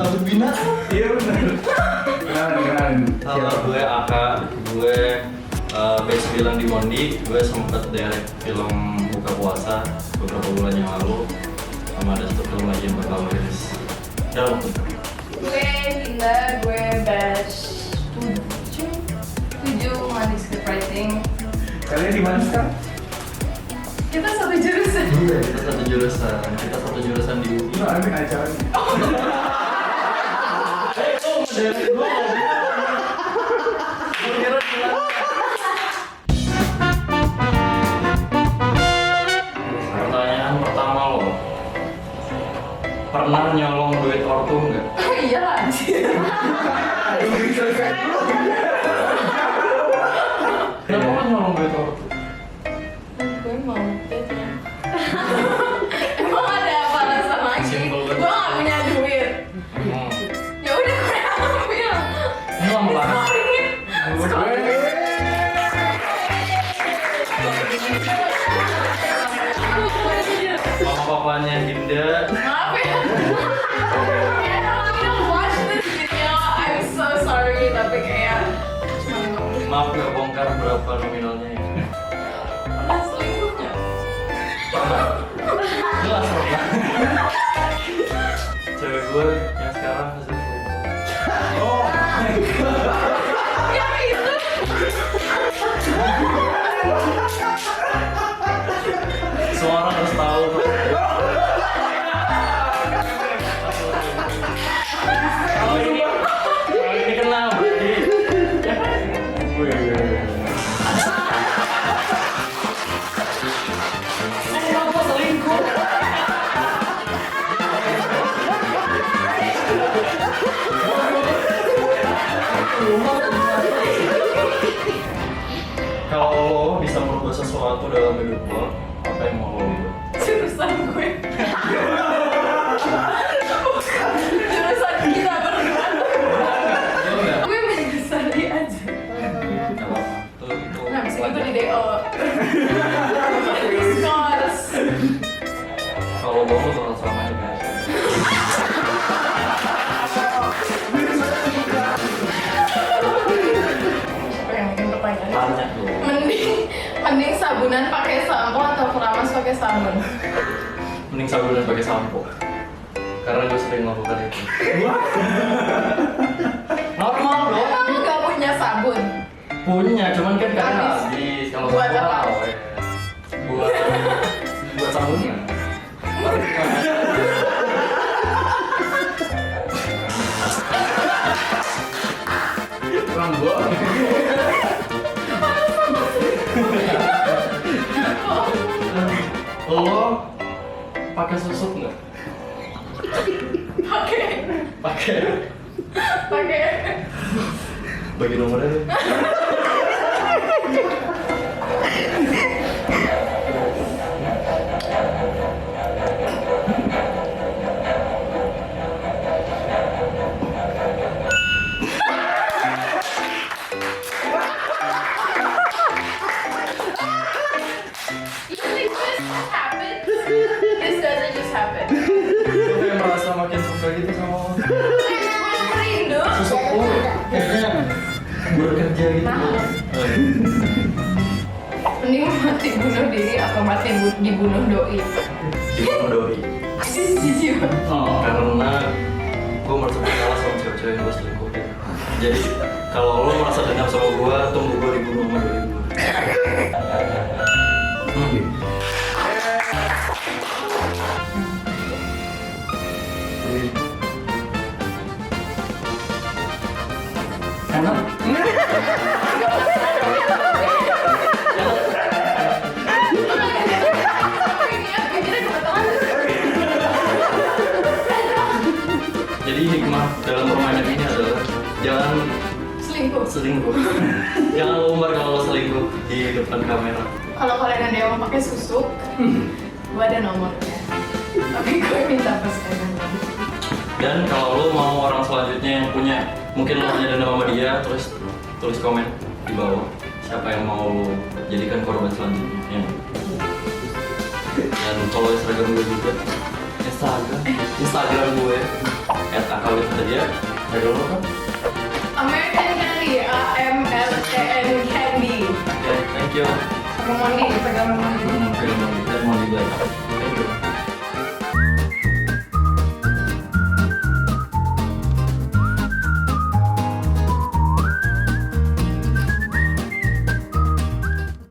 takut binatang. Iya benar. Kenalin. Halo, gue Aka, gue batch 9 di Mondi. Gue sempet direct film buka puasa beberapa bulan yang lalu. Sama ada satu film lagi yang bakal rilis dalam waktu dekat. Gue Dinda, gue batch 7 Mondi script writing. Kalian di mana sekarang? Kita satu jurusan. Kita satu jurusan di UI. Itu aneh acaranya. Pertanyaan pertama lo, pernah nyolong duit ortu nggak? Iya anjir. Kenapa lo nyolong duit ortu? Gue mau duitnya. Emang ada apa alasan lagi? Simple Gue banget. gak punya duit. Ya udah gue ambil. Ini lama banget. Mama papanya Dinda. Maaf ya. Ya, kalau you don't watch this video, I'm so sorry. Tapi kayak cuma 50. Maaf gak bongkar berapa nominalnya ya? Pernah selingkuhnya? Jelas pernah. Cewek gue yang sekarang hasil selingkuh. Oh my god. Yang itu. Semua orang harus tahu. Kalau ini kenal berarti. Kenapa selingkuh? Kalau lo bisa merubah sesuatu dalam hidup lo, apa yang mau lo ubah? Jurusan gue. Jurusan kita berdua. Gue menyesali aja. Gak apa-apa. Itu Nah, bisa gitu di DO. Diskors. kalau lo bakal sama aja. Siapa yang bikin pertanyaan? Tanya dong. Mending sabunan pakai sampo atau keramas pakai sabun? Mending sabunan pakai sampo. Karena gue sering melakukan itu. Normal dong. Emang lu gak punya sabun? Punya, cuman kan kadang Habis. habis. Kalau Buat sampo apa? awet. Buat sabunnya. Kurang gua. Lo pakai susuk nggak? Pakai. Pakai. Bagi nomornya deh. You think this happens? This doesn't just happen. Gue kayak merasa makin suka gitu sama lo. Emang rindu? Susuk lo kayaknya bekerja gitu. Mending mati bunuh diri atau mati dibunuh doi? Dibunuh doi. Jijik. Karena gue merasa bersalah sama cewek-cewek yang gue selingkuhin. Jadi kalau lo merasa dendam sama gue, tunggu gue dibunuh sama doi gue. Enak? Jadi hikmah dalam permainan ini adalah jangan selingkuh. Jangan lo umbar kalau lo selingkuh di depan kamera. Kalau kalian ada yang mau pakai susuk, gue ada nomornya. Tapi gue minta pesanan. Dan kalau lo mau orang selanjutnya yang punya, mungkin lo punya dendam sama dia, terus tulis komen di bawah siapa yang mau lo jadikan korban selanjutnya. Ya. Dan kalau Instagram gue juga, Instagram gue kawin saja. Ada lo kan? American Candy, AMRCN Candy. Oke, thank you. Sama Mondi, Instagram Mondi. Film Mondi dan MondiBlanc.